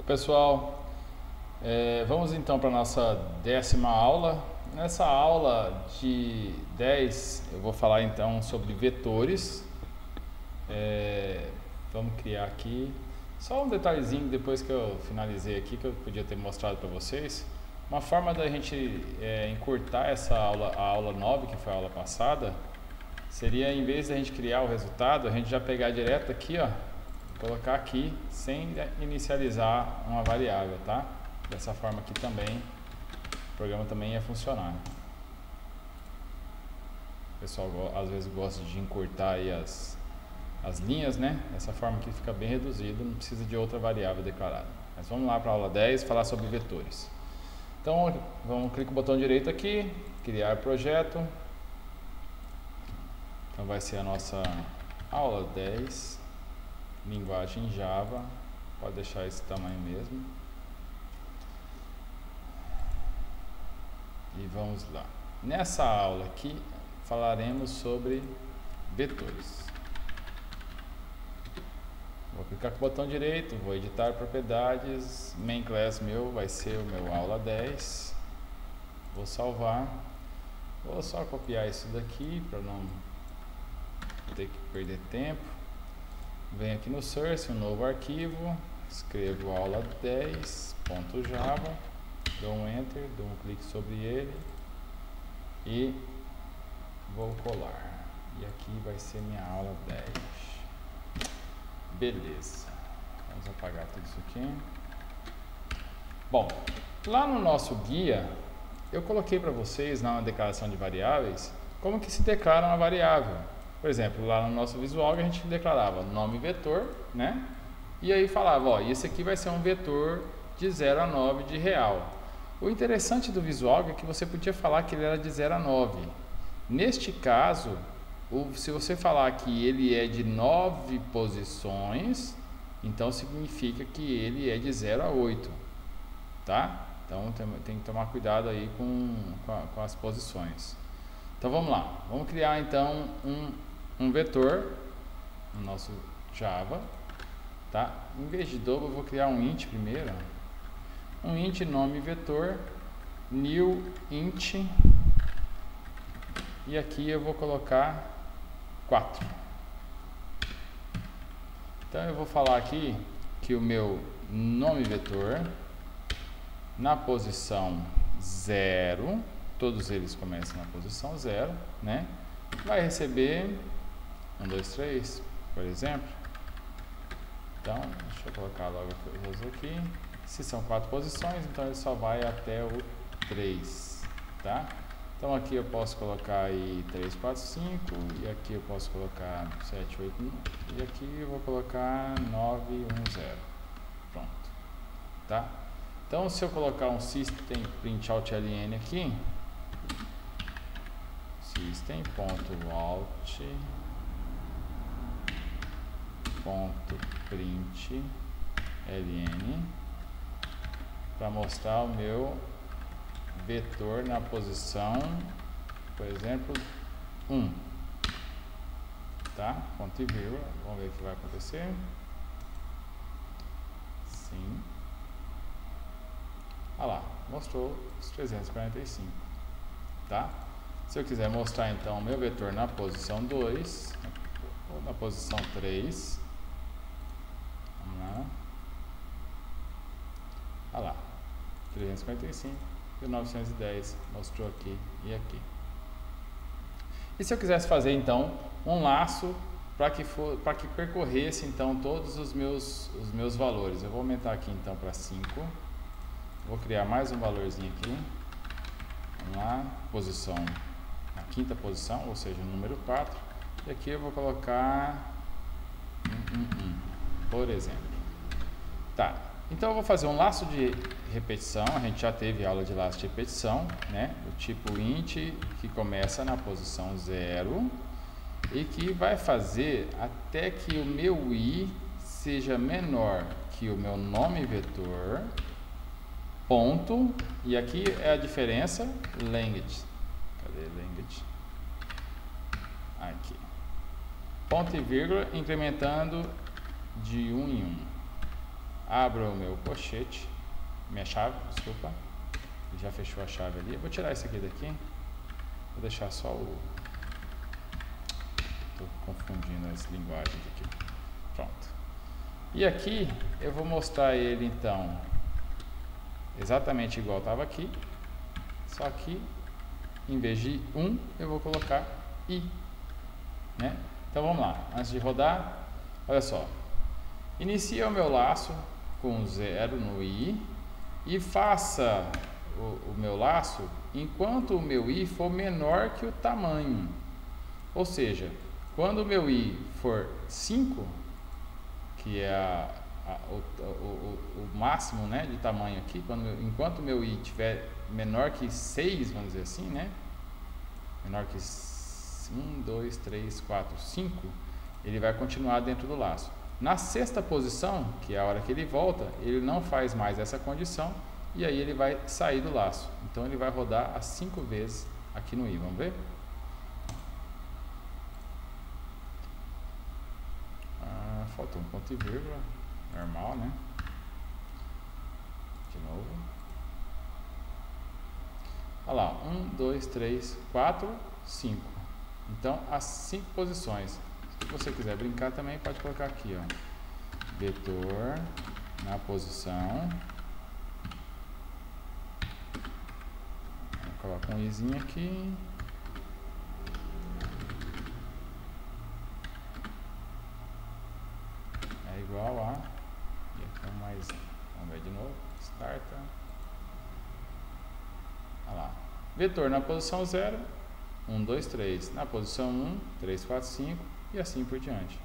Pessoal, vamos então para a nossa 10ª aula. Nessa aula de 10 eu vou falar então sobre vetores. Vamos criar aqui só um detalhezinho depois que eu finalizei aqui que eu podia ter mostrado para vocês. Uma forma da gente encurtar essa aula, a aula 9, que foi a aula passada, seria, em vez de a gente criar o resultado, a gente já pegar direto aqui, ó, colocar aqui sem inicializar uma variável, tá? Dessa forma aqui também o programa também ia funcionar. O pessoal às vezes gosta de encurtar aí as linhas, né? Dessa forma aqui fica bem reduzido, não precisa de outra variável declarada. Mas vamos lá para a aula 10, falar sobre vetores. Então, clicar o botão direito aqui, criar projeto. Então vai ser a nossa aula 10, linguagem Java, pode deixar esse tamanho mesmo. E vamos lá. Nessa aula aqui falaremos sobre vetores. Vou clicar com o botão direito, vou editar propriedades, main class meu vai ser o meu aula 10. Vou salvar. Vou só copiar isso daqui para não ter que perder tempo. Venho aqui no source, um novo arquivo, escrevo aula 10.java, dou um enter, dou um clique sobre ele e vou colar. E aqui vai ser minha aula 10. Beleza. Vamos apagar tudo isso aqui. Bom, lá no nosso guia, eu coloquei para vocês na declaração de variáveis como que se declara uma variável. Por exemplo, lá no nosso visual a gente declarava nome vetor, né? E aí falava, ó, esse aqui vai ser um vetor de 0 a 9 de real. O interessante do visual é que você podia falar que ele era de 0 a 9. Neste caso, se você falar que ele é de 9 posições, então significa que ele é de 0 a 8, tá? Então tem que tomar cuidado aí com as posições. Então vamos lá, vamos criar então um vetor no nosso Java, tá? Em vez de double eu vou criar um int primeiro, um int nome vetor, new int, e aqui eu vou colocar 4. Então eu vou falar aqui que o meu nome vetor na posição 0, todos eles começam na posição 0, né? Vai receber 1, 2, 3, por exemplo. Então, deixa eu colocar logo aqui. Se são 4 posições, então ele só vai até o 3, tá? Então aqui eu posso colocar aí 3, 4, 5, e aqui eu posso colocar 7, 8, 9, e aqui eu vou colocar 9, 1, 0. Pronto, tá? Então se eu colocar um system.out.ln aqui, system.out.println, para mostrar o meu vetor na posição, por exemplo, 1, tá? Ponto e vírgula, vamos ver o que vai acontecer. Sim. Olha lá, mostrou os 345, tá? Se eu quiser mostrar então o meu vetor na posição 2 ou na posição 3, vamos lá. Olha lá, 345 e o 910 mostrou aqui e aqui. E se eu quisesse fazer então um laço para que percorresse então todos os meus valores, eu vou aumentar aqui então para 5. Vou criar mais um valorzinho aqui. Vamos lá, posição, na 5ª posição, ou seja, o número 4. E aqui eu vou colocar 1, por exemplo. Tá, então eu vou fazer um laço de repetição. A gente já teve aula de laço de repetição, né? Do tipo int, que começa na posição 0 e que vai fazer até que o meu i seja menor que o meu nome vetor, ponto, e aqui é a diferença, language. Cadê language? Aqui. Ponto e vírgula, incrementando de 1 em 1. abro o meu pochete, minha chave, desculpa, já fechou a chave ali. Eu vou tirar esse aqui daqui, vou deixar só o... Estou confundindo as linguagens aqui. Pronto. E aqui eu vou mostrar ele então exatamente igual estava aqui, só que em vez de 1 eu vou colocar I, né? Então vamos lá, antes de rodar, olha só, inicia o meu laço com 0 no I e faça o meu laço enquanto o meu I for menor que o tamanho, ou seja, quando o meu I for 5, que é o máximo, né, de tamanho aqui, enquanto o meu I tiver menor que 6, vamos dizer assim, né, menor que 1, 2, 3, 4, 5, ele vai continuar dentro do laço. Na sexta posição, que é a hora que ele volta, ele não faz mais essa condição e aí ele vai sair do laço. Então ele vai rodar as 5 vezes aqui no I, vamos ver? Faltou um ponto e vírgula, normal, né? De novo. Olha lá, 1, 2, 3, 4, 5. Então, as 5 posições. Se você quiser brincar também, pode colocar aqui, ó. Vetor na posição. Coloca um izinho aqui. Igual a, e aqui é mais, vamos ver de novo, starta, olha lá, vetor na posição 0, 1, 2, 3, na posição 1, 3, 4, 5 e assim por diante.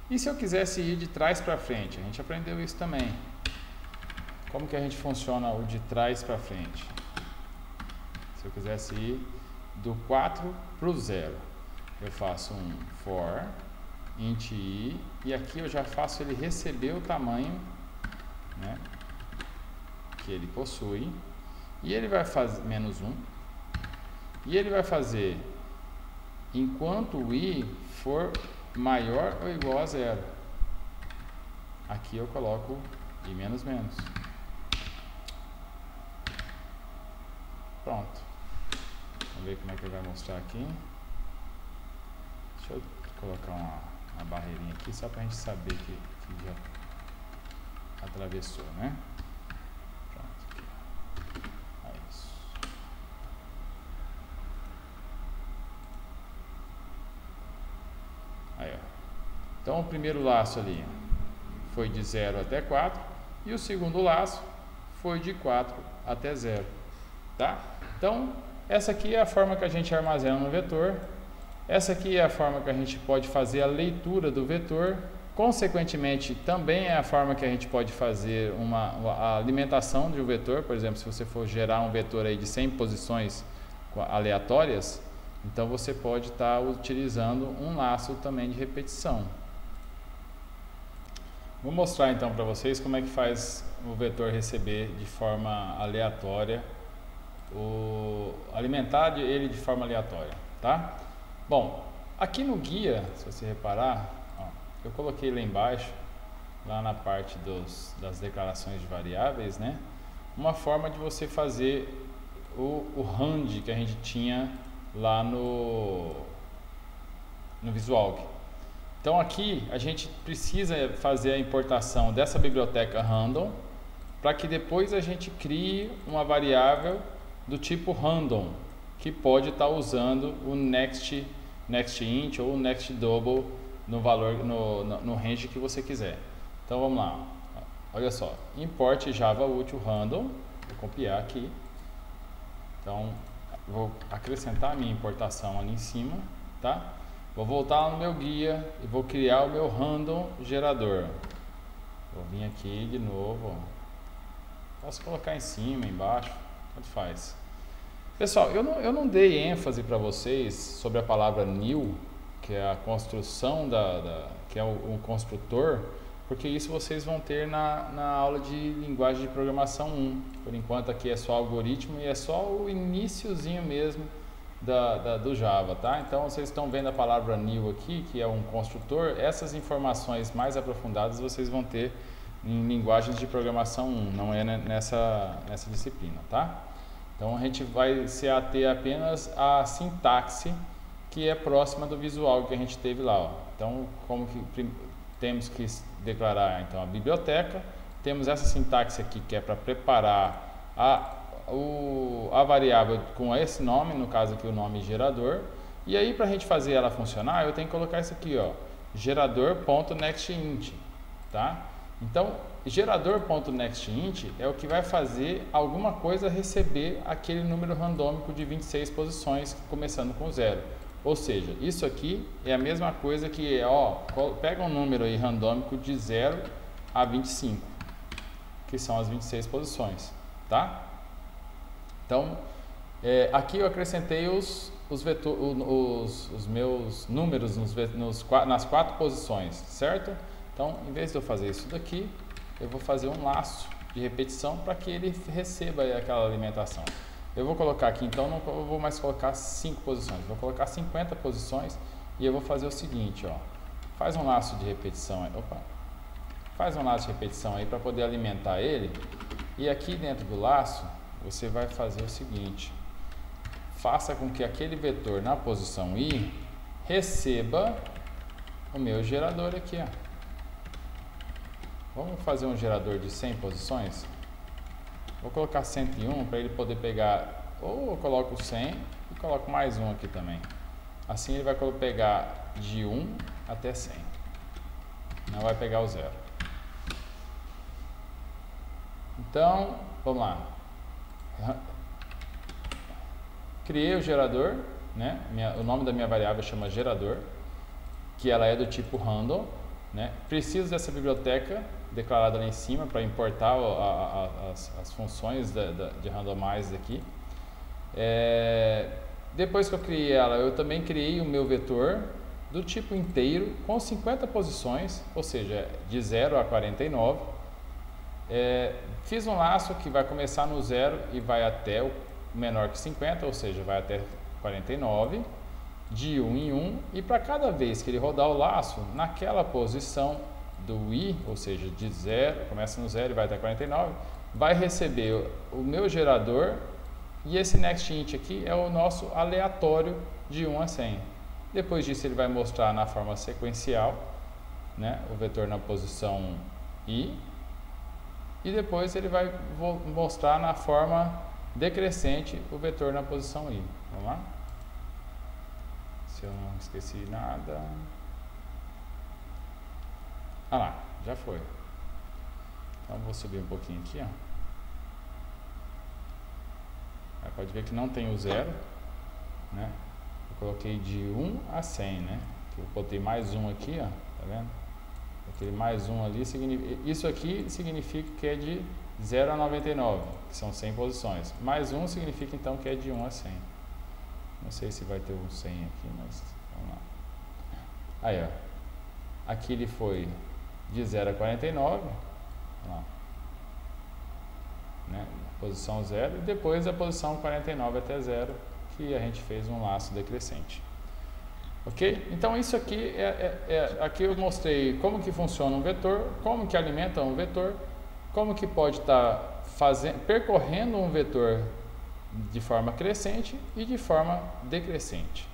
E se eu quisesse ir de trás para frente? A gente aprendeu isso também. Como que a gente funciona o de trás para frente? Se eu quisesse ir do 4 para o 0, eu faço um for int I, e aqui eu já faço ele receber o tamanho, né, que ele possui, e ele vai fazer menos 1, e ele vai fazer enquanto o I for maior ou igual a 0. Aqui eu coloco I menos menos. Pronto. Vamos ver como é que ele vai mostrar aqui. Deixa eu colocar uma barreirinha aqui só para a gente saber que já atravessou, né? Pronto, aqui. É isso. Aí, ó. Então o primeiro laço ali foi de 0 até 4 e o segundo laço foi de 4 até 0, tá? Então essa aqui é a forma que a gente armazena no vetor. Essa aqui é a forma que a gente pode fazer a leitura do vetor. Consequentemente, também é a forma que a gente pode fazer a alimentação de um vetor. Por exemplo, se você for gerar um vetor aí de 100 posições aleatórias, então você pode estar utilizando um laço também de repetição. Vou mostrar então para vocês como é que faz o vetor receber de forma aleatória, alimentar ele de forma aleatória, tá? Bom, aqui no guia, se você reparar, ó, eu coloquei lá embaixo, lá na parte das declarações de variáveis, né, uma forma de você fazer o RAND que a gente tinha lá no Visual. Então aqui a gente precisa fazer a importação dessa biblioteca random para que depois a gente crie uma variável do tipo random que pode estar usando o next int ou next double no valor no range que você quiser. Então vamos lá, olha só, import java util random, vou copiar aqui, então vou acrescentar a minha importação ali em cima, tá? Vou voltar lá no meu guia e vou criar o meu random gerador. Vou vir aqui de novo, ó. Posso colocar em cima, embaixo, tanto faz. Pessoal, eu não dei ênfase para vocês sobre a palavra new, que é a construção que é o construtor, porque isso vocês vão ter na aula de linguagem de programação 1. Por enquanto aqui é só algoritmo e é só o iniciozinho mesmo do Java, tá? Então vocês estão vendo a palavra new aqui, que é um construtor. Essas informações mais aprofundadas vocês vão ter em linguagens de programação 1, não é nessa disciplina, tá? Então a gente vai se ater apenas à sintaxe que é próxima do visual que a gente teve lá, ó. Então, como que temos que declarar então a biblioteca, temos essa sintaxe aqui que é para preparar a variável com esse nome, no caso aqui o nome gerador, e aí para a gente fazer ela funcionar, eu tenho que colocar isso aqui, ó, gerador.nextInt, tá? Então, gerador.nextInt é o que vai fazer alguma coisa receber aquele número randômico de 26 posições, começando com 0. Ou seja, isso aqui é a mesma coisa que, ó, pega um número aí randômico de 0 a 25, que são as 26 posições, tá? Então, aqui eu acrescentei os meus números nas 4 posições, certo? Então, em vez de eu fazer isso daqui, eu vou fazer um laço de repetição para que ele receba aquela alimentação. Eu vou colocar aqui, então, não vou mais colocar 5 posições, vou colocar 50 posições e eu vou fazer o seguinte, ó, faz um laço de repetição aí, faz um laço de repetição aí para poder alimentar ele, e aqui dentro do laço, você vai fazer o seguinte, faça com que aquele vetor na posição I receba o meu gerador aqui, ó. Vamos fazer um gerador de 100 posições? Vou colocar 101 para ele poder pegar, ou eu coloco 100 e coloco mais um aqui também. Assim ele vai pegar de 1 até 100. Não vai pegar o 0. Então, vamos lá. Criei o gerador, né? O nome da minha variável chama gerador, que ela é do tipo random, né? Preciso dessa biblioteca declarada lá em cima para importar as funções de randomize aqui. Depois que eu criei ela, eu também criei o meu vetor do tipo inteiro com 50 posições, ou seja, de 0 a 49. Fiz um laço que vai começar no 0 e vai até o menor que 50, ou seja, vai até 49, de 1 em 1, e para cada vez que ele rodar o laço, naquela posição do I, ou seja, de 0, começa no 0 e vai até 49, vai receber o meu gerador, e esse nextInt aqui é o nosso aleatório de 1 a 100. Depois disso ele vai mostrar na forma sequencial, né, o vetor na posição I, e depois ele vai mostrar na forma decrescente o vetor na posição I. Vamos lá? Se eu não esqueci nada... Ah lá, já foi. Então vou subir um pouquinho aqui, ó. Aí pode ver que não tem o 0, né? Eu coloquei de 1 a 100, né? Eu botei mais um aqui, ó, tá vendo? Aquele mais um ali, isso aqui significa que é de 0 a 99, que são 100 posições. Mais um significa então que é de 1 a 100. Não sei se vai ter um 100 aqui, mas vamos lá. Aí, ó. Aqui ele foi de 0 a 49, ó, né? Posição 0, e depois a posição 49 até 0, que a gente fez um laço decrescente. Ok? Então isso aqui aqui eu mostrei como que funciona um vetor, como que alimenta um vetor, como que pode estar percorrendo um vetor de forma crescente e de forma decrescente.